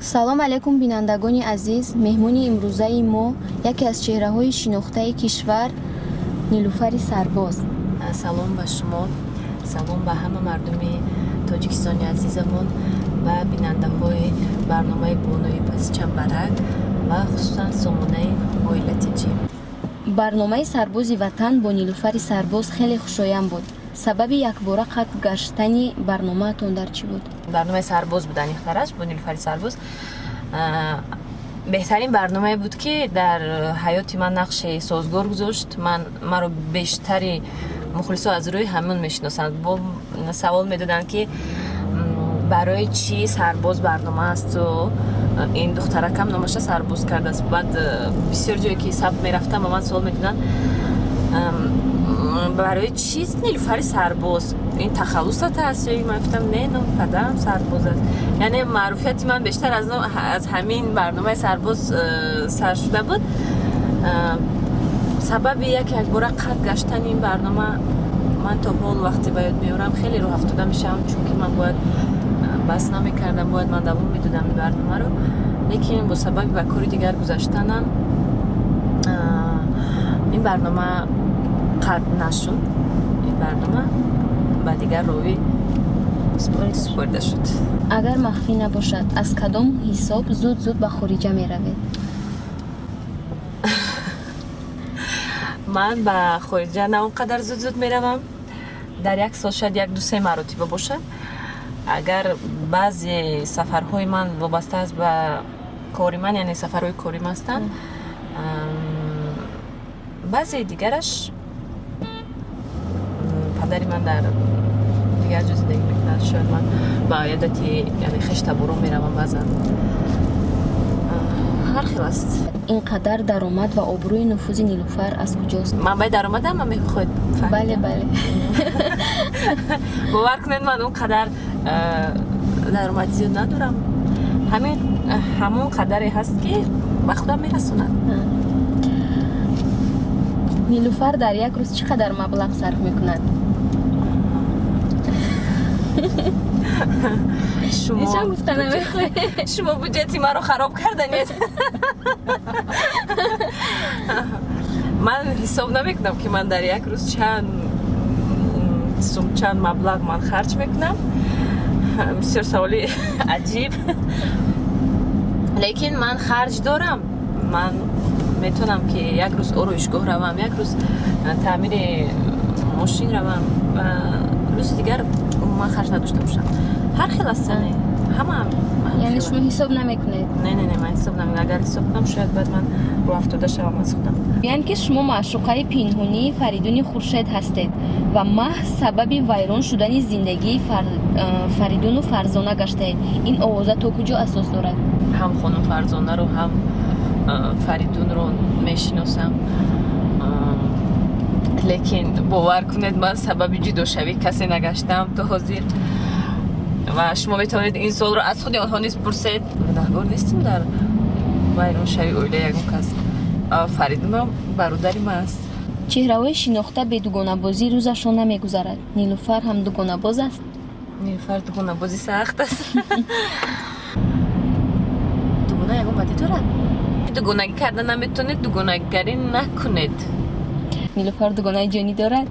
салом алайкум бинандагони азиз, меҳмони имрӯзаи мо яке аз чеҳраҳои шинохтаи кишвар Нилуфари Сарбоз. Салом ба шумо, салом ба ҳама мардуми Тоҷикистони азизамон ва бинандаҳои барномаи Бонои Пасчанбарак ва хусусан сомонаи Оила Тиҷи. Барномаи Сарбози ватан бо Нилуфари Сарбоз хеле хушоянд буд. Сабаби якбора қад гаштани барномаатон дар чӣ буд? барномаи Сарбоз буд аниқтараш бо Нилуфари Сарбоз. беҳтарин барномае буд ки дар ҳаёти ман нақши созгор гузошт. маро бештари мухлисо аз рӯи ҳамон мешиносанд. бо савол медоданд ки барои чӣ Сарбоз барнома асту ин духтаракам номаша Сарбоз кардааст. баъд бисёр ҷое ки сабт мерафтам ба ман савол медоданд, барои чӣ Нилуфари Сарбоз, ин тахаллусат аст? Ман гуфтам не, падарам Сарбоз аст. яъне маъруфияти ман бештар аз ҳамин барномаи Сарбоз сар шуда буд. сабаби якбора қад гаштани ин барнома, ман то ҳол вақте ба ёд меорам хеле роҳафтода мешавам, чунки ман бояд бас намекардам, бояд ман давом медодам ин барномаро, лекин бо сабаби ба кори дигар гузаштанам ин барнома қад нашуд. ин барнома ба дигар ровӣ супорида шуд. Агар махфӣ набошад, аз кадом ҳисоб зуд ба хориҷа меравед? ман ба хориҷа на он қадар зуд меравам. дар як сол шояд 1-2 маротиба бошад. агар баъзе сафарҳои ман вобаста аст ба кори ман, яъне сафарҳои корим ҳастанд, баъзеи дигараш падари ман дар дигар ҷо зиндагӣ мекунад. шояд ман ба оядати яъне хештабурон меравам баъзан. ҳар хел аст. ин қадар даромад ва обрӯи нуфузи Нилуфар аз куҷост? манбаи даромадам ма мехоҳед фаҳмед? бале бовар кунед, ман он қадар даромади зиёд надорам. ҳамон қадаре ҳаст ки ба худам мерасонад. Нилуфар дар як рӯз чӣ қадар маблағ сарф мекунад? шумо буҷети маро хароб карданед. ман ҳисоб намекунам ки ман дар як рӯз чанд маблағ ман харҷ мекунам. бисёр саволи аҷиб. лекин ман харҷ дорам. ман метавонам ки як рӯз ороишгоҳ равам, як рӯз таъмири мошин равам ва рӯзи дигар умуман харҷ надошта бошам. ҳар хел аст. яъне шумо ҳисоб намекунед? не ман ҳисоб намекунам. агар ҳисоб кунам шояд баъд ман роҳафтода шавам аз худам. гӯянд ки шумо маъшуқаи пинҳонии Фаридуни Хуршед ҳастед ва маҳз сабаби вайрон шудани зиндагии Фаридуну Фарзона гаштаед. ин овоза то куҷо асос дорад? ҳам хонум Фарзонаро, ҳам Фаридунро мешиносам. лекин бовар кунед, ман сабаби ҷудошавӣ касе нагаштам то ҳозир. ва шумо метавонед ин солро аз худи онҳо низ пурсед. гунаҳгор нестим дар вайроншавии оилаи ягон кас. Фаридунам бародари ман аст. чеҳраҳои шинохта бе дугонабозӣ рӯзашон намегузарад. Нилуфар ҳам дугонабоз аст? Нилуфар дугонабози сахт аст. дугона ягон бадӣ дорад. дугонагӣ карда наметавонед, дугонагарӣ накунед. Нилуфар дугонаи ҷонӣ дорад?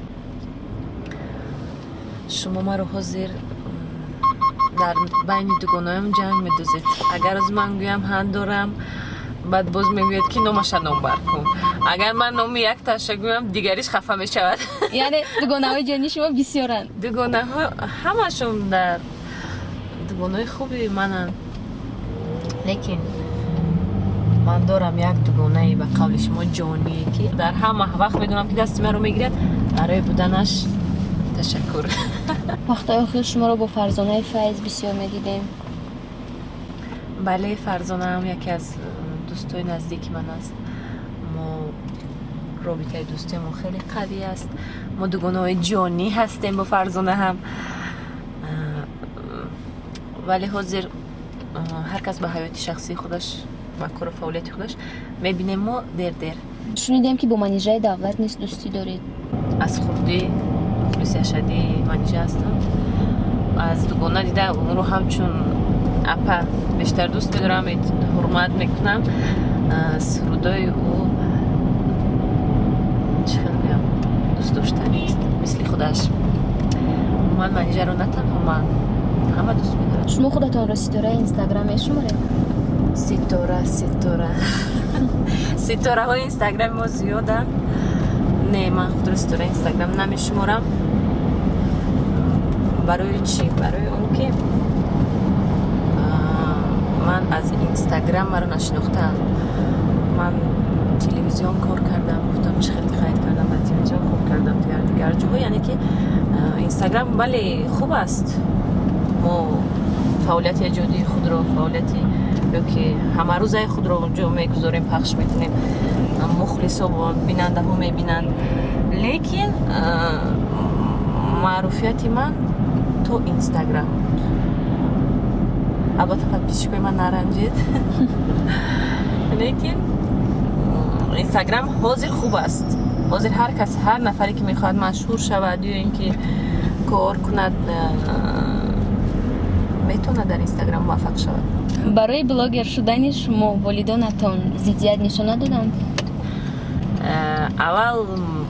шумо маро ҳозир дар байни дугонаҳоям ҷанг медозед. агар аз ман гӯям ҳа дорам, баъд боз мегӯяд ки номаша номбар кун. агар ман номи якташа гӯям, дигариш хафа мешавад. яъне дугонаҳои ҷонии шумо бисёранд? дугонаҳо ҳамашон дар дугонаҳои хуби мананд. лекин ман дорам як дугонаи ба қавли шумо ҷоние, ки дар ҳама вақт медонам ки дасти маро мегирад. барои буданаш ташаккур. вақтҳои охир шуморо бо Фарзонаи Файз бисёр медидем. бале, Фарзона ҳам яке аз дӯстои наздики ман аст. мо робитаи дӯстиамон хеле қавӣ аст. мо дугонаҳои ҷонӣ ҳастем бо Фарзона ҳам. вале ҳозир ҳар кас ба ҳаёти шахсии худаш, ба кору фаъолияти худаш мебинем. мо дер шунидем ки бо Манижаи Давлат низ дӯстӣ доред? аз хурдӣ мухлиси ашадии Манижа ҳастам. аз дугона дида онро ҳамчун اپا بیشتر دوست می‌دارم، حرمت میکنم. سرودای او چه بگم دوست داشتنی است مثل خودش. من اینجا رو نه تنها من همه دوست می‌دارم. شما خودتان را ستاره اینستاگرام میشمارید؟ ستاره های اینستاگرام ما زیادن. نه من خود را ستاره اینستاگرام نمیشمارم. برای چی؟ برای اون که من از اینستاگرام مرا نشناختم. من تلویزیون کار کردم، گفتم چه خیلی خرید کردم و تلویزیون کار کردم دیگر جوها. یعنی که اینستاگرام بله خوب است، ما فعالیت ایجادی خود رو، فعالیتی که همه روزای خود رو اونجا میگذاریم، پخش میکنیم، مخلص ها بیننده ها میبینند. لیکن معروفیت من تو اینستاگرام بود. البته پیشگوی من نرنجید. لیکن اینستاگرام حاضر خوب است، حاضر هر کس، هر نفری که میخواد مشهور شود یا اینکه کار کند میتونه در اینستاگرام موفق شود. برای بلاگر شدن شما والدانتان ضدیت نشان ندادند؟ اول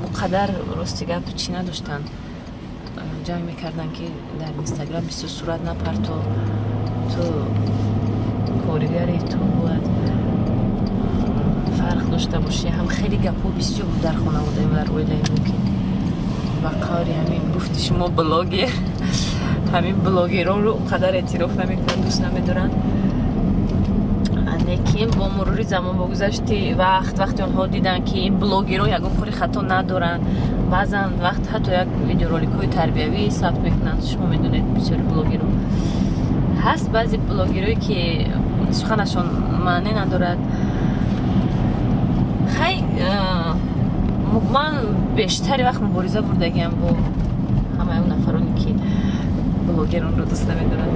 اونقدر راستی گپ چی نداشتن، جنگ میکردن که در اینستاگرام بسیار صورت نپر، تو کارگری، تو باید فرق داشته باشی. هم خیلی گپو بسیار در خانه بودیم در اویلیم که وقاری همین گفتی شما بلاگر، همین بلاگران رو قدر اعتراف نمیکنن، دوست نمیدارن. لیکن با مرور زمان، با گذشت وقتی آنها دیدن که این بلاگرها یگان کاری خطا ندارن، بعضا وقت حتی یک ویدیو رولیک‌های تربیوی ثبت میکنن. شما میدونید بسیار بلاگرها هست، بعضی بلاگرهایی که سخنشان معنی ندارد. خیلی من بیشتری وقت مبارزه بردگیم با همه اون نفرانی که بلاگران رو دوست نمیدارن.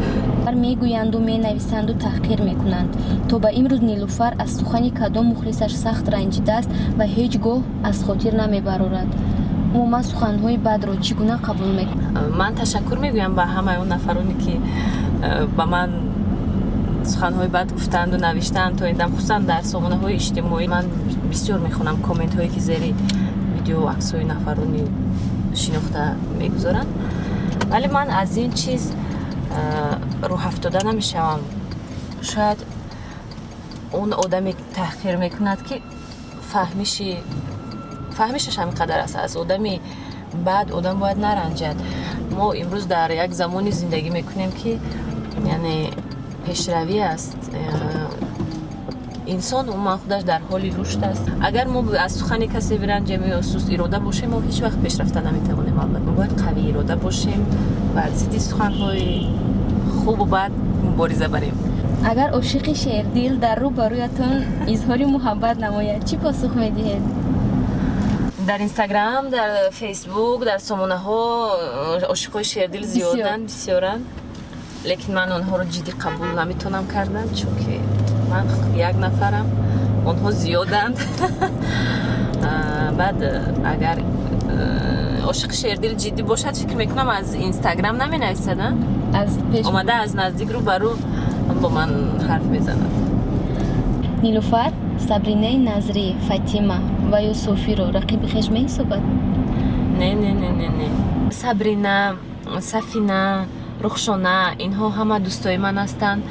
میگویند و مینویسند و تحقیر میکنند. تا به امروز نیلوفر از سخن کدام مخلصش سخت رنجیده است و هیچگاه از خاطر نمیبرارد. عموما سخنهای بد را چگونه قبول میکنند؟ من تشکر میگویم به همه اون نفرانی که با من سخنهای بد گفتند و نوشتند تا ایندم، خصوصا در سامانه‌های اجتماعی. من بسیار میخونم کامنت هایی که زیر ویدیو و عکس های نفرانی شناخته میگذارن، ولی من از این چیز روح افتاده نمیشم. شاید اون آدمی تحقیر میکند که فهمشش همین قدر است. از آدمی بعد آدم باید نرنجد. ما امروز در یک زمانی زندگی میکنیم که یعنی پیشروی است، انسان عموما خودش در حال رشد است. اگر ما از سخن کسی برنجیم یا سست اراده باشیم، ما هیچ وقت پیشرفته نمیتوانیم. ما باید قوی اراده باشیم و ضد سخن‌های خوب و بد مبارزه بریم. اگر عاشق شیردل در روبرویتان اظهار محبت نماید، چی پاسخ میدهید؟ در اینستاگرام، در فیسبوک، در سامانه ها عاشقای شیردل زیادن، بسیارن. لیکن من اونها رو جدی قبول نمیتونم کردن، چون که من یک نفرم، اونها زیادند. بعد اگر عاشق شیردل جدی باشد، فکر میکنم از اینستاگرام نمی نویسدن، اومده از نزدیک رو برو با من حرف میزنن. نیلوفر صبرینه نظری، فاطمه و یا صوفی رو رقیب خویش میحسابد؟ نه صبرینه، سفینه، رخشانه، اینها همه دوستای من هستند.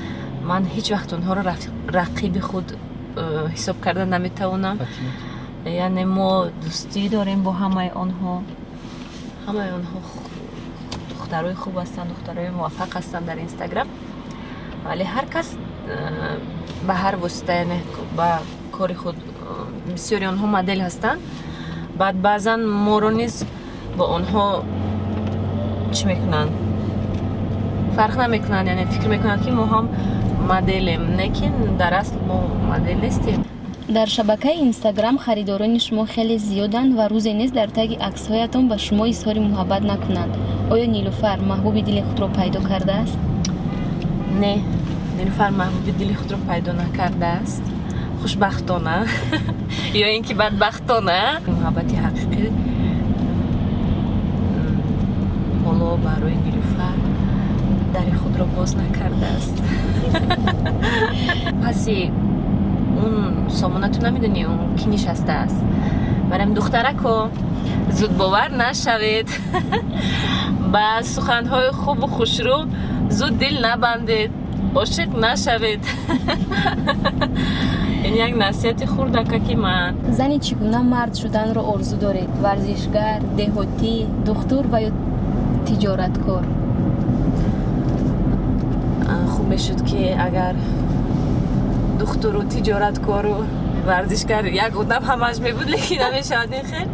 من هیچ وقت اونها رو رقیب خود حساب کردن نمیتونم. یعنی ما دوستی داریم با همه آنها. دخترای خوب هستند، دخترای موفق هستند در اینستاگرام، ولی هر کس به هر واسطه، یعنی با کار خود، بسیاری آنها مدل هستند. بعد بعضا ما رو نیز با آنها چی میکنن؟ فرق نمیکنن، یعنی فکر میکنن که ما هم مدلیم، لیکن در اصل ما مدل نیستیم. در شبکه اینستاگرام خریداران شما خیلی زیادند و روزی نیست در تگ عکس‌هایتان به شما اظهار محبت نکنند. آیا نیلوفر محبوب دل خود را پیدا کرده است؟ نه، نیلوفر محبوب دل خود را پیدا نکرده است. خوشبختانه یا اینکه بدبختانه. محبت حقیقی حالا برای نیلوفر در خود رو باز نکرده است. پسی اون سامانه تو نمیدونی اون کی نشسته است. برم دخترکو زود باور نشوید. با سخنهای خوب و خوشرو زود دل نبندید، عاشق نشوید. این یک نصیحت خردک که من. زنی چگونه مرد شدن رو آرزو دارید؟ ورزشگر، دهاتی، دکتر و یا تجارتکار؟ خوب میشد که اگر دکتر و تجارتکار و ورزشگر یک آدم همش میبود، لیکن نمیشد. این خیلی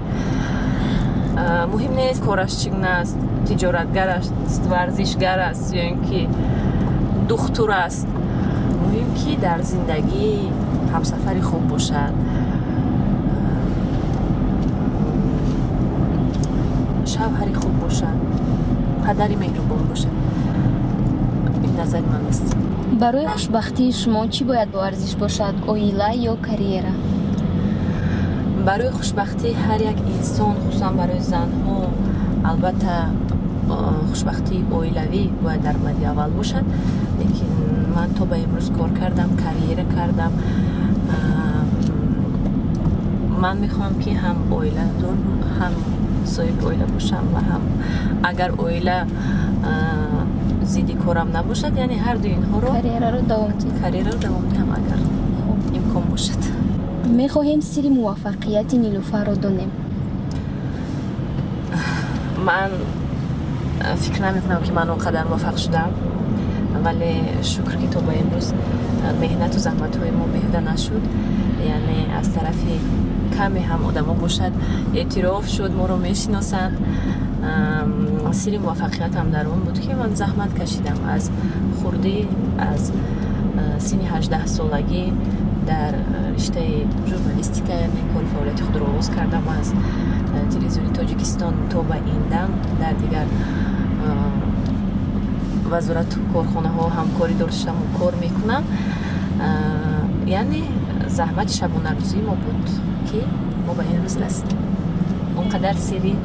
مهم نیست کارش چگونه است، تجارتگر است، ورزشگر است یا اینکه دکتر است. مهم که در زندگی همسفری خوب باشد، شوهری خوب باشد، پدری مهربان باشد. این نظر من است. برای خوشبختی شما چی باید با ورزش باشد؟ عائله یا کاریره؟ برای خوشبختی هر یک انسان، خصوصا برای زنها، البته خوشبختی عائلوی باید در مد اول باشد. لیکن من تا به امروز کار کردم، کاریره کردم. من میخوام که هم عائله دار هم صاحب عائله باشم و هم اگر عائله زیدی کارم نباشد، یعنی هر دو اینها رو کاریره رو دوام دهم اگر امکان باشد. میخواهیم سری موفقیت نیلوفر رو دونیم. من فکر نمیکنم که من اونقدر موفق شدم، ولی شکر که تا به امروز مهنت و زحمت های ما بیهوده نشد. یعنی از طرف کمی هم آدم ها باشد اعتراف شد، ما رو میشناسند. سری موفقیت هم در اون بود که من زحمت کشیدم. از خورده از سن 18 سالگی در رشته ژورنالیستیک کار فعالیت خود را آغاز کردم. از تلویزیون تاجیکستان تا به این دم در دیگر وزارت کارخانه ها همکاری داشتم و کار میکنم. یعنی زحمت شبانه روزی ما بود که ما به این روز رسیدیم. اونقدر سری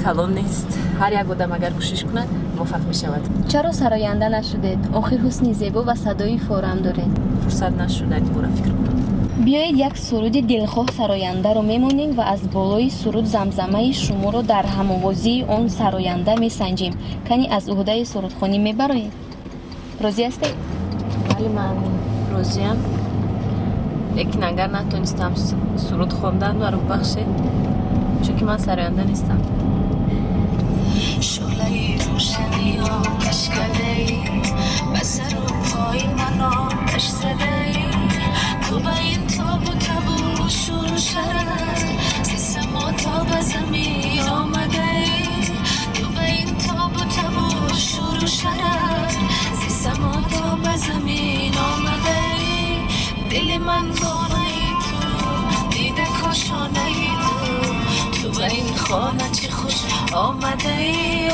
کلان نیست. هر یک آدم اگر کوشش کنه موفق میشود. چرا سراینده نشدید؟ آخر حسن زیبا و صدای فورم دارید. فرصت نشد دیگه فکر کنم. بیایید یک سرود دلخواه سراینده رو میمونیم و از بالای سرود زمزمه شما رو در هماوازی اون سراینده میسنجیم. کنی از عهده سرودخوانی میبرید؟ راضی هستید؟ ولی من راضیم. لیکن اگر نتونستم سرود خواندن رو بخشید، چون که من سراینده نیستم. شعله روشنی آتش کده‌ای به سر و پای من آتش زده‌ای تو به این تاب و تب و شور و شرر ز سما تا به زمین آمده‌ای تو به این تاب و تب و شور و شرر ز سما تا به زمین آمده‌ای دل من خانه‌ای تو دیده کاشانه‌ای تو به این خانه چه خوش آمده ای